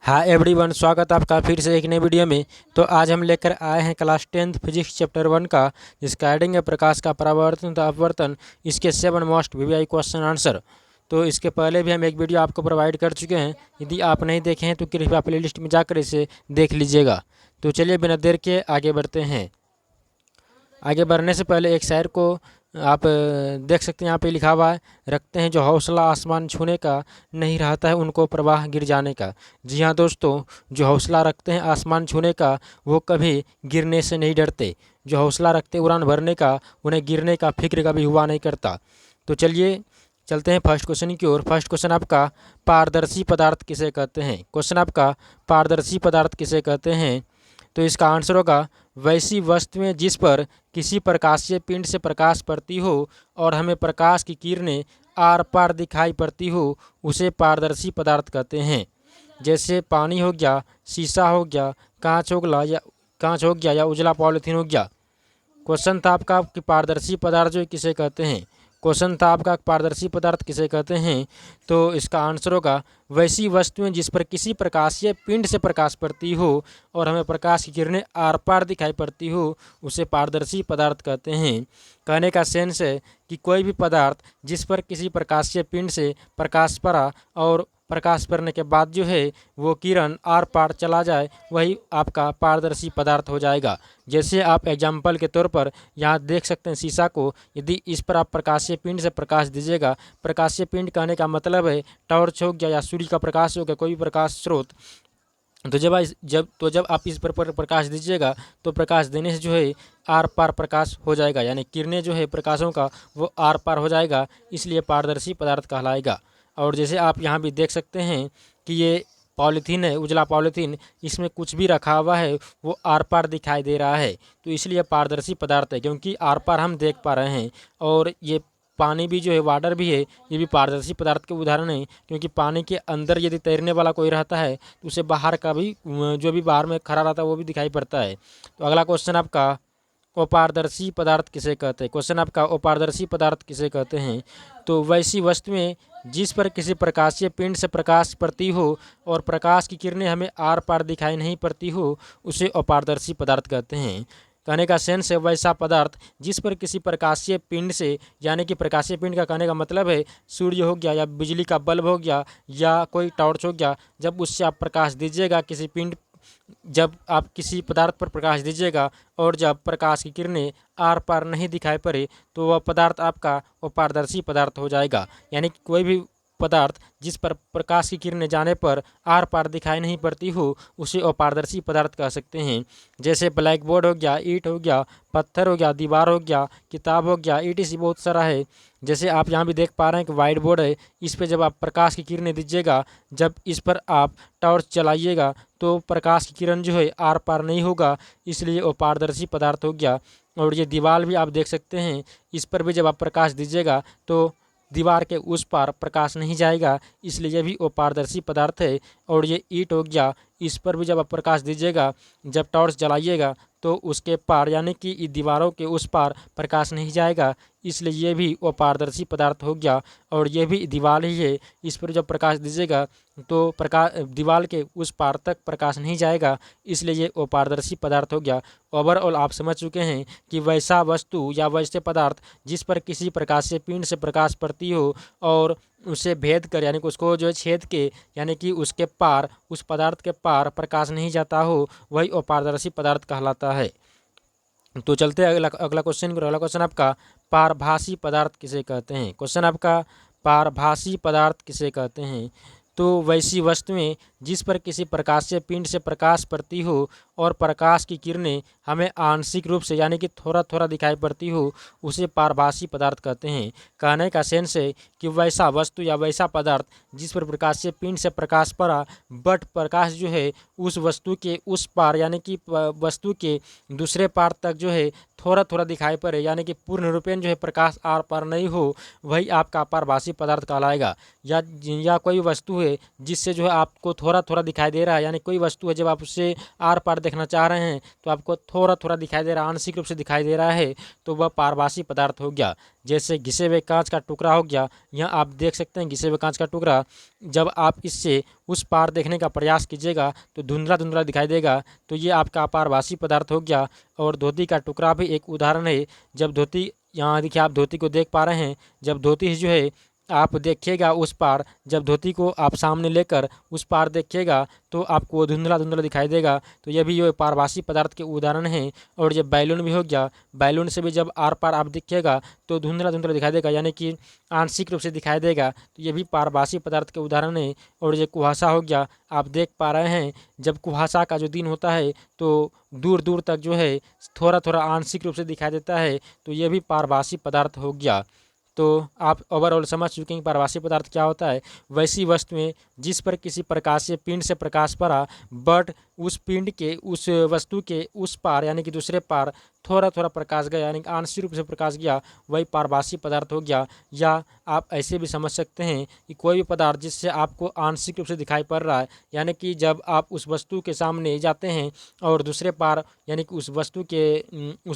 हाँ एवरीवन, स्वागत आपका फिर से एक नई वीडियो में। तो आज हम लेकर आए हैं क्लास 10th फिजिक्स चैप्टर 1 का, जिसका हेडिंग है प्रकाश का परावर्तन तथा अपवर्तन, इसके 7 मोस्ट वीवीआई क्वेश्चन आंसर। तो इसके पहले भी हम एक वीडियो आपको प्रोवाइड कर चुके हैं। यदि आप नहीं देखे हैं तो कृपया प्लेलिस्ट में जाकर इसे देख लीजिएगा। तो चलिए बिना देर के आगे बढ़ते हैं। आगे बढ़ने से पहले एक शायर को आप देख सकते हैं, यहाँ पे लिखा हुआ है, रखते हैं जो हौसला आसमान छूने का, नहीं रहता है उनको प्रवाह गिर जाने का। जी हाँ दोस्तों, जो हौसला रखते हैं आसमान छूने का, वो कभी गिरने से नहीं डरते। जो हौसला रखते उड़ान भरने का, उन्हें गिरने का फिक्र कभी हुआ नहीं करता। तो चलिए चलते हैं फर्स्ट क्वेश्चन की ओर। फर्स्ट क्वेश्चन आपका, पारदर्शी पदार्थ किसे कहते हैं। क्वेश्चन आपका, पारदर्शी पदार्थ किसे कहते हैं। तो इसका आंसर होगा, वैसी वस्तुएं जिस पर किसी प्रकाशीय पिंड से प्रकाश पड़ती हो और हमें प्रकाश की किरणें आर पार दिखाई पड़ती हो, उसे पारदर्शी पदार्थ कहते हैं। जैसे पानी हो गया, शीशा हो गया, कांच हो गया या उजला पॉलीथीन हो गया। क्वेश्चन था आपका कि पारदर्शी पदार्थ जो किसे कहते हैं। क्वेश्चन था आपका पारदर्शी पदार्थ किसे कहते हैं। तो इसका आंसर होगा, वैसी वस्तुएं जिस पर किसी प्रकाशीय पिंड से प्रकाश पड़ती हो और हमें प्रकाश की किरणें आर पार दिखाई पड़ती हो, उसे पारदर्शी पदार्थ कहते हैं। कहने का सेंस है कि कोई भी पदार्थ जिस पर किसी प्रकाशीय पिंड से प्रकाश पड़ा और प्रकाश पड़ने के बाद जो है वो किरण आर पार चला जाए, वही आपका पारदर्शी पदार्थ हो जाएगा। जैसे आप एग्जाम्पल के तौर पर यहाँ देख सकते हैं शीशा को, यदि इस पर आप प्रकाशीय पिंड से प्रकाश दीजिएगा, प्रकाशीय पिंड कहने का मतलब है टॉर्च हो गया या सूर्य का प्रकाश हो गया, कोई भी प्रकाश स्रोत। तो जब आप इस पर प्रकाश दीजिएगा तो प्रकाश देने से जो है आर पार प्रकाश हो जाएगा, यानी किरणें जो है प्रकाशों का वो आर पार हो जाएगा, इसलिए पारदर्शी पदार्थ कहलाएगा। और जैसे आप यहाँ भी देख सकते हैं कि ये पॉलीथीन है, उजला पॉलीथीन, इसमें कुछ भी रखा हुआ है वो आर पार दिखाई दे रहा है, तो इसलिए पारदर्शी पदार्थ है, क्योंकि आर पार हम देख पा रहे हैं। और ये पानी भी जो है, वाटर भी है, ये भी पारदर्शी पदार्थ के उदाहरण है, क्योंकि पानी के अंदर यदि तैरने वाला कोई रहता है तो उसे बाहर का भी, जो भी बाहर में खड़ा रहता है वो भी दिखाई पड़ता है। तो अगला क्वेश्चन आपका, अपारदर्शी पदार्थ किसे कहते हैं। क्वेश्चन आपका, अपारदर्शी पदार्थ किसे कहते हैं। तो वैसी वस्तुएं जिस पर किसी प्रकाशीय पिंड से प्रकाश पड़ती हो और प्रकाश की किरणें हमें आर पार दिखाई नहीं पड़ती हो, उसे अपारदर्शी पदार्थ कहते हैं। कहने का सेंस है, वैसा पदार्थ जिस पर किसी प्रकाशीय पिंड से, यानी कि प्रकाशीय पिंड का कहने का मतलब है सूर्य हो गया या बिजली का बल्ब हो गया या कोई टॉर्च हो गया, जब उससे आप प्रकाश दीजिएगा किसी पिंड, जब आप किसी पदार्थ पर प्रकाश दीजिएगा और जब प्रकाश की किरणें आर पार नहीं दिखाई पड़े, तो वह पदार्थ आपका वो पारदर्शी पदार्थ हो जाएगा। यानी कि कोई भी पदार्थ जिस पर प्रकाश की किरणें जाने पर आर पार दिखाई नहीं पड़ती हो, उसे अपारदर्शी पदार्थ कह सकते हैं। जैसे ब्लैक बोर्ड हो गया, ईंट हो गया, पत्थर हो गया, दीवार हो गया, किताब हो गया, ईटीसी बहुत सारा है। जैसे आप यहाँ भी देख पा रहे हैं कि वाइट बोर्ड है, इस पर जब आप प्रकाश की किरणें दीजिएगा, जब इस पर आप टॉर्च चलाइएगा तो प्रकाश की किरण जो है आर पार नहीं होगा, इसलिए वो पारदर्शी पदार्थ हो गया। और ये दीवार भी आप देख सकते हैं, इस पर भी जब आप प्रकाश दीजिएगा तो दीवार के उस पार प्रकाश नहीं जाएगा, इसलिए यह भी वो पारदर्शी पदार्थ है। और ये ईंट हो गया, इस पर भी जब आप प्रकाश दीजिएगा, जब टॉर्च जलाइएगा तो उसके पार, यानी कि दीवारों के उस पार प्रकाश नहीं जाएगा, इसलिए ये भी वो पारदर्शी पदार्थ हो गया। और ये भी दीवार ही है, इस पर जब प्रकाश दीजिएगा तो प्रकाश दीवार के उस पार तक प्रकाश नहीं जाएगा, इसलिए ये वो पारदर्शी पदार्थ हो गया। ओवरऑल आप समझ चुके हैं कि वैसा वस्तु या वैसे पदार्थ जिस पर किसी प्रकाशीय पिंड से प्रकाश पड़ती हो और उसे भेद कर, यानी कि उसको जो है छेद के, यानी कि उसके पार, उस पदार्थ के पार प्रकाश नहीं जाता हो, वही अपारदर्शी पदार्थ कहलाता है। तो चलते हैं अगला क्वेश्चन। अगला क्वेश्चन आपका, पारभासी पदार्थ किसे कहते हैं। क्वेश्चन आपका, पारभासी पदार्थ किसे कहते हैं। तो वैसी वस्तुएं जिस पर किसी प्रकाशीय पिंड से प्रकाश पड़ती हो और प्रकाश की किरणें हमें आंशिक रूप से, यानी कि थोड़ा थोड़ा दिखाई पड़ती हो, उसे पारभासी पदार्थ कहते हैं। कहने का सेंस है कि वैसा वस्तु या वैसा पदार्थ जिस पर प्रकाशीय पिंड से प्रकाश पड़ा, बट प्रकाश जो है उस वस्तु के उस पार, यानी कि वस्तु के दूसरे पार तक जो है थोड़ा थोड़ा दिखाई पड़े, यानी कि पूर्ण रूपेण जो है प्रकाश आर पार नहीं हो, वही आपका पारभासी पदार्थ कहलाएगा। या कोई वस्तु है जिससे जो है आपको थोड़ा थोड़ा दिखाई दे रहा है, यानी कोई वस्तु है जब आप उससे आर पार देखना चाह रहे हैं तो आपको थोड़ा थोड़ा दिखाई दे रहा है, आंशिक रूप से दिखाई दे रहा है, तो वह पारभासी पदार्थ हो गया। जैसे घिसे हुए कांच का टुकड़ा हो गया, यहाँ आप देख सकते हैं घिसे हुए कांच का टुकड़ा, जब आप इससे उस पार देखने का प्रयास कीजिएगा तो धुंधला धुंधला दिखाई देगा, तो ये आपका पारभासी पदार्थ हो गया। और धोती का टुकड़ा भी एक उदाहरण है। जब धोती, यहाँ देखिए आप धोती को देख पा रहे हैं, जब धोती जो है आप देखिएगा उस पार, जब धोती को आप सामने लेकर उस पार देखिएगा तो आपको धुंधला धुंधला दिखाई देगा, तो ये भी ये पारभासी पदार्थ के उदाहरण हैं। और जब बैलून भी हो गया, बैलून से भी जब आर पार आप देखिएगा तो धुंधला धुंधला दिखाई देगा, यानी कि आंशिक रूप से दिखाई देगा, तो ये भी पारभासी पदार्थ के उदाहरण है। और ये कुहासा हो गया, आप देख पा रहे हैं जब कुहासा का जो दिन होता है तो दूर दूर तक जो है थोड़ा थोड़ा आंशिक रूप से दिखाई देता है, तो ये भी पारभासी पदार्थ हो गया। तो आप ओवरऑल समझ चुके हैं पारभासी पदार्थ क्या होता है। वैसी वस्तुएं जिस पर किसी प्रकाश से पिंड से प्रकाश पड़ा, बट उस पिंड के उस वस्तु के उस पार यानी कि दूसरे पार थोड़ा थोड़ा प्रकाश गया, यानी कि आंशिक रूप से प्रकाश गया, वही पारभासी पदार्थ हो गया। या आप ऐसे भी समझ सकते हैं कि कोई भी पदार्थ जिससे आपको आंशिक रूप से दिखाई पड़ रहा है, यानी कि जब आप उस वस्तु के सामने जाते हैं और दूसरे पार यानी कि उस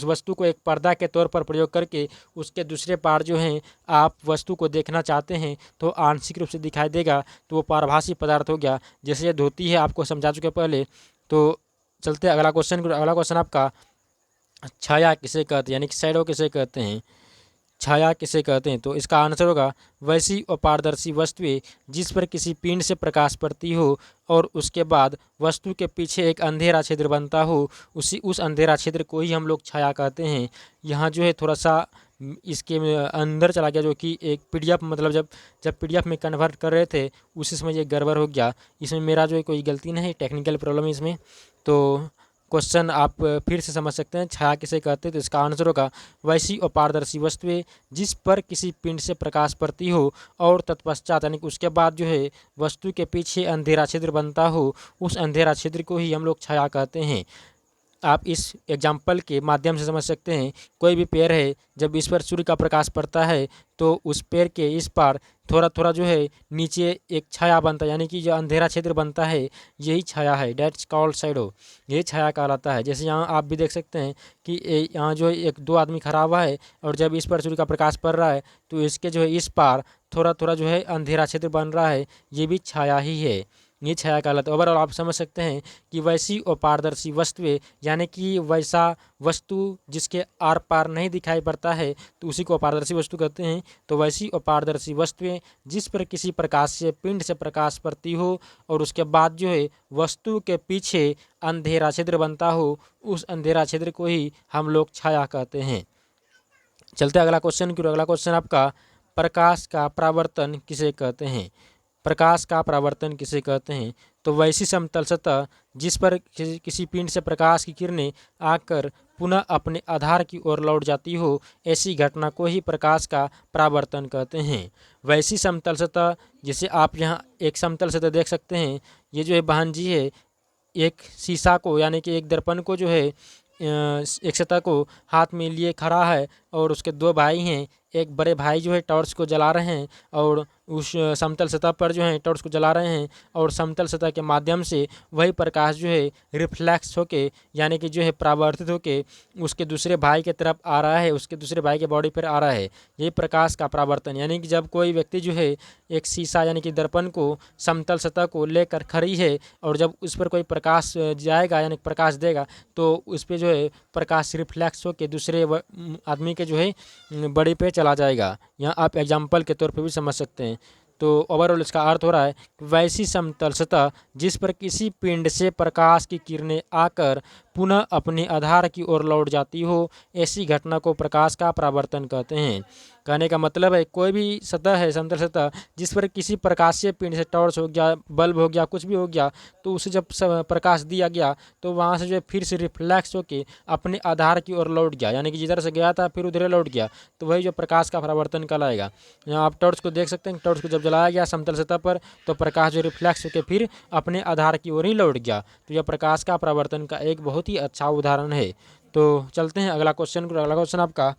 वस्तु को एक पर्दा के तौर पर प्रयोग करके उसके दूसरे पार जो है आप वस्तु को देखना चाहते हैं तो आंशिक रूप से दिखाई देगा, तो वो पारभासी पदार्थ हो गया। जैसे ये धोती है, आपको समझा चुके पहले। तो चलते अगला क्वेश्चन। अगला क्वेश्चन आपका, छाया किसे कहते हैं, यानी कि शैडो किसे कहते हैं, छाया किसे कहते हैं। तो इसका आंसर होगा वैसी अपारदर्शी वस्तुएं जिस पर किसी पिंड से प्रकाश पड़ती हो और उसके बाद वस्तु के पीछे एक अंधेरा छिद्र बनता हो, उस अंधेरा छिद्र को ही हम लोग छाया कहते हैं। यहाँ जो है थोड़ा सा इसके अंदर चला गया, जो कि एक पीडीएफ मतलब जब पीडीएफ में कन्वर्ट कर रहे थे उसी समय ये गड़बड़ हो गया। इसमें मेरा जो है कोई गलती नहीं, टेक्निकल प्रॉब्लम है इसमें। तो क्वेश्चन आप फिर से समझ सकते हैं, छाया किसे कहते हैं। तो इसका आंसर होगा वैसी अपारदर्शी वस्तुएं जिस पर किसी पिंड से प्रकाश पड़ती हो और तत्पश्चात यानी कि उसके बाद जो है वस्तु के पीछे अंधेरा छिद्र बनता हो, उस अंधेरा छिद्र को ही हम लोग छाया कहते हैं। आप इस एग्जाम्पल के माध्यम से समझ सकते हैं, कोई भी पेड़ है, जब इस पर सूर्य का प्रकाश पड़ता है तो उस पेड़ के इस पार थोड़ा थोड़ा जो है नीचे एक छाया बनता है, यानी कि जो अंधेरा क्षेत्र बनता है यही छाया है, डेट्स कॉल्ड शैडो, यही छाया कहलाता है। जैसे यहाँ आप भी देख सकते हैं कि यहाँ जो एक दो आदमी खड़ा हुआ है और जब इस पर सूर्य का प्रकाश पड़ रहा है तो इसके जो है इस पार थोड़ा थोड़ा जो है अंधेरा क्षेत्र बन रहा है, ये भी छाया ही है, ये छाया कहलाता है। ओवरऑल आप समझ सकते हैं कि वैसी अपारदर्शी वस्तुएं यानी कि वैसा वस्तु जिसके आर पार नहीं दिखाई पड़ता है तो उसी को अपारदर्शी वस्तु कहते हैं। तो वैसी अपारदर्शी वस्तुएं जिस पर किसी प्रकाश से पिंड से प्रकाश पड़ती हो और उसके बाद जो है वस्तु के पीछे अंधेरा छिद्र बनता हो, उस अंधेरा छिद्र को ही हम लोग छाया कहते हैं। चलते अगला क्वेश्चन की। अगला क्वेश्चन आपका, प्रकाश का परावर्तन किसे कहते हैं, प्रकाश का परावर्तन किसे कहते हैं। तो वैसी समतल सतह जिस पर किसी पिंड से प्रकाश की किरणें आकर पुनः अपने आधार की ओर लौट जाती हो, ऐसी घटना को ही प्रकाश का परावर्तन कहते हैं। वैसी समतल सतह, जैसे आप यहाँ एक समतल सतह देख सकते हैं, ये जो है बहन जी है, एक शीशा को यानी कि एक दर्पण को जो है एक सतह को हाथ में लिए खड़ा है और उसके दो भाई हैं। एक बड़े भाई जो है टॉर्च को जला रहे हैं और उस समतल सतह पर जो है टॉर्च को जला रहे हैं और समतल सतह के माध्यम से वही प्रकाश जो है रिफ्लेक्स होके यानी कि जो है परावर्तित होके उसके दूसरे भाई के तरफ आ रहा है, उसके दूसरे भाई के बॉडी पर आ रहा है। ये प्रकाश का परावर्तन, यानी कि जब कोई व्यक्ति जो है एक शीशा यानी कि दर्पण को समतल सतह को लेकर खड़ी है और जब उस पर कोई प्रकाश जाएगा यानी प्रकाश देगा तो उस पर जो है प्रकाश रिफ्लेक्स होकर दूसरे आदमी के जो है बॉडी पे चला जाएगा। यहाँ आप एग्जाम्पल के तौर पे भी समझ सकते हैं। तो ओवरऑल इसका अर्थ हो रहा है वैसी समतल सतह जिस पर किसी पिंड से प्रकाश की किरणें आकर पुनः अपने आधार की ओर लौट जाती हो, ऐसी घटना को प्रकाश का परावर्तन कहते हैं। कहने का मतलब है कोई भी सतह है समतल सतह जिस पर किसी प्रकाशीय पिंड से टॉर्च हो गया, बल्ब हो गया, कुछ भी हो गया, तो उसे जब प्रकाश दिया गया तो वहाँ से जो है फिर से रिफ्लेक्स होके अपने आधार की ओर लौट गया, यानी कि जिधर से गया था फिर उधर लौट गया, तो वही जो प्रकाश का परावर्तन कहलाएगा। यहाँ आप टॉर्च को देख सकते हैं, टॉर्च को जब जलाया गया समतल सतह पर तो प्रकाश जो रिफ्लेक्स होकर फिर अपने आधार की ओर ही लौट गया, तो यह प्रकाश का परावर्तन का एक बहुत ही अच्छा उदाहरण है। तो चलते हैं अगला क्वेश्चन को। अगला क्वेश्चन आपका,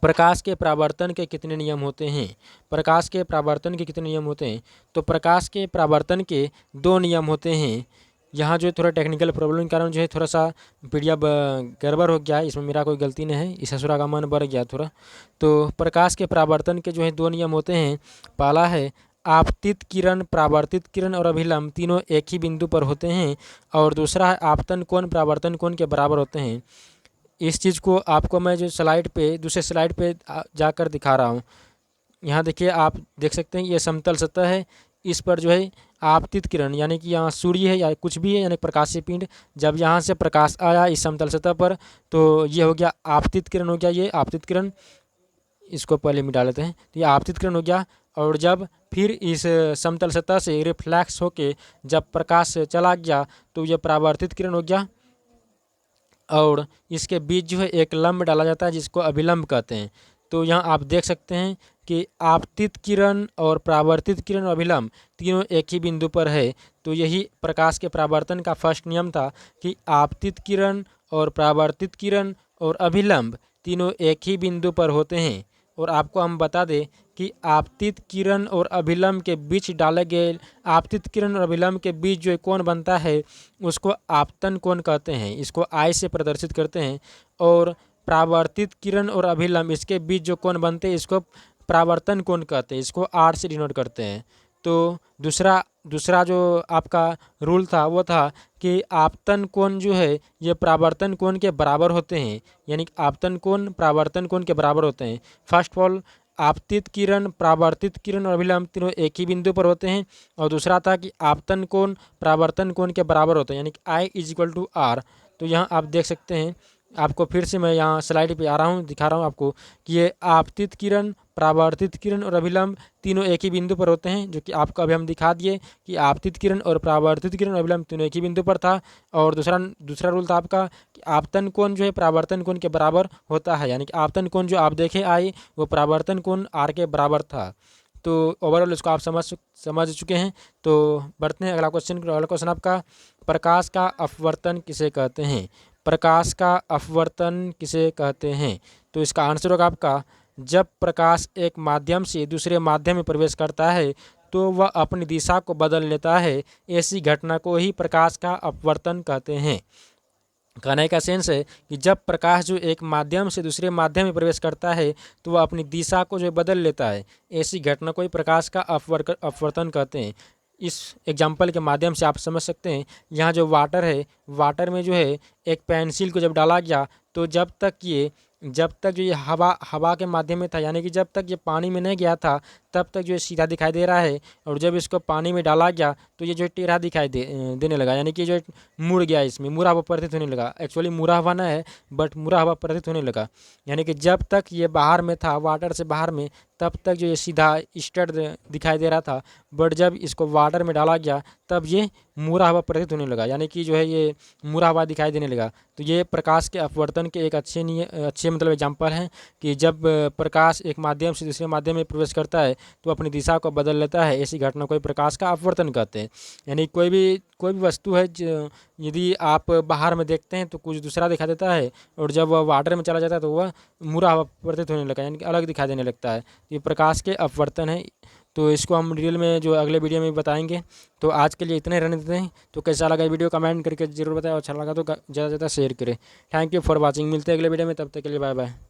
प्रकाश के परावर्तन के कितने नियम होते हैं, प्रकाश के परावर्तन के कितने नियम होते हैं। तो प्रकाश के परावर्तन के दो नियम होते हैं। यहाँ जो है थोड़ा टेक्निकल प्रॉब्लम के कारण जो है थोड़ा सा पीडीएफ गड़बड़ हो गया है। इसमें मेरा कोई गलती नहीं है, इस ससुरा का मन बढ़ गया थोड़ा। तो प्रकाश के परावर्तन के जो है 2 नियम होते हैं। पहला है आपतित किरण, परावर्तित किरण और अभिलंब तीनों एक ही बिंदु पर होते हैं। और दूसरा है आपतन कोण परावर्तन कोण के बराबर होते हैं। इस चीज़ को आपको मैं जो स्लाइड पे दूसरे स्लाइड पे जाकर दिखा रहा हूँ। यहाँ देखिए, आप देख सकते हैं ये समतल सतह है, इस पर जो है आपतित किरण यानी कि यहाँ सूर्य है या कुछ भी है यानी प्रकाशीय पिंड, जब यहाँ से प्रकाश आया इस समतल सतह पर तो ये हो गया आपतित किरण हो गया, ये आपतित किरण। इसको पहले मिटा लेते हैं, तो ये आपतित किरण हो गया। और जब फिर इस समतल सतह से रिफ्लैक्स होके जब प्रकाश चला गया तो ये परावर्तित किरण हो गया। और इसके बीच जो है एक लंब डाला जाता है जिसको अभिलंब कहते हैं। तो यहाँ आप देख सकते हैं कि आपतित किरण और परावर्तित किरण और अभिलंब तीनों एक ही बिंदु पर है। तो यही प्रकाश के परावर्तन का फर्स्ट नियम था कि आपतित किरण और परावर्तित किरण और अभिलंब तीनों एक ही बिंदु पर होते हैं। और आपको हम बता दें कि आपतित किरण और अभिलंब के बीच डाले गए आपतित किरण और अभिलंब के बीच जो कोण बनता है उसको आपतन कोण कहते हैं, इसको आई से प्रदर्शित करते हैं। और परावर्तित किरण और अभिलंब इसके बीच जो कोण बनते हैं इसको परावर्तन कोण कहते हैं, इसको आर से डिनोट करते हैं। तो दूसरा जो आपका रूल था वो था कि आपतन कोण जो है ये परावर्तन कोण के बराबर होते हैं, यानी कि आपतन कोण परावर्तन कोण के बराबर होते हैं। फर्स्ट ऑफ ऑल आपतित किरण, परावर्तित किरण और अभिलंब तीनों एक ही बिंदु पर होते हैं। और दूसरा था कि आपतन कोण परावर्तन कोण के बराबर होते हैं, यानी कि I is equal to are. तो यहाँ आप देख सकते हैं, आपको फिर से मैं यहाँ स्लाइड पे आ रहा हूँ, दिखा रहा हूँ आपको कि ये आपतित किरण, परावर्तित किरण और अभिलंब तीनों एक ही बिंदु पर होते हैं, जो कि आपको अभी हम दिखा दिए कि आपतित किरण और परावर्तित किरण और अभिलंब तीनों एक ही बिंदु पर था। और दूसरा रूल था आपका कि आपतन कोण जो है परावर्तन कोण के बराबर होता है, यानी कि आपतन कोण जो आप देखे आए वो परावर्तन कोण आर के बराबर था। तो ओवरऑल इसको आप समझ चुके हैं। तो बढ़ते हैं अगला क्वेश्चन आपका, प्रकाश का अपवर्तन किसे कहते हैं? प्रकाश का अपवर्तन किसे कहते हैं? तो इसका आंसर होगा आपका, जब प्रकाश एक माध्यम से दूसरे माध्यम में प्रवेश करता है तो वह अपनी दिशा को बदल लेता है, ऐसी घटना को ही प्रकाश का अपवर्तन कहते हैं। कहने का सेंस है कि जब प्रकाश जो एक माध्यम से दूसरे माध्यम में प्रवेश करता है तो वह अपनी दिशा को जो बदल लेता है, ऐसी घटना को ही प्रकाश का अपवर्तन कहते हैं। इस एग्जाम्पल के माध्यम से आप समझ सकते हैं, यहाँ जो वाटर है, वाटर में जो है एक पेंसिल को जब डाला गया तो जब तक जो ये हवा के माध्यम में था, यानी कि जब तक ये पानी में नहीं गया था तब तक जो सीधा दिखाई दे रहा है। और जब इसको पानी में डाला गया तो ये जो टेढ़ा दिखाई देने लगा, यानी कि जो मुड़ गया, इसमें मुड़ा हुआ प्रतीत होने लगा। एक्चुअली मुड़ा हुआ ना है बट मुड़ा हुआ प्रतीत होने लगा, यानी कि जब तक ये बाहर में था, वाटर से बाहर में, तब तक जो ये सीधा स्ट्रेट दिखाई दे रहा था। बट जब इसको वाटर में डाला गया तब ये मुड़ा हुआ प्रतीत होने लगा, यानी कि जो है ये मुड़ा हुआ दिखाई देने लगा। तो ये प्रकाश के अपवर्तन के एक अच्छे मतलब एग्जाम्पल हैं कि जब प्रकाश एक माध्यम से दूसरे माध्यम में प्रवेश करता है तो अपनी दिशा को बदल लेता है, ऐसी घटना को प्रकाश का अपवर्तन कहते हैं। यानी कोई भी वस्तु है, यदि आप बाहर में देखते हैं तो कुछ दूसरा दिखा देता है, और जब वह वाटर में चला जाता है तो वह मुड़ा हुआ प्रतीत होने लगा, यानी कि अलग दिखाई देने लगता है। ये प्रकाश के अपवर्तन है। तो इसको हम डिटेल में जो अगले वीडियो में बताएंगे। तो आज के लिए इतने रहने देते हैं। तो कैसा लगा वीडियो कमेंट करके जरूर बताएं, अच्छा लगा तो ज़्यादा से ज़्यादा शेयर करें। Thank you for watching. मिलते हैं अगले वीडियो में, तब तक के लिए बाय बाय।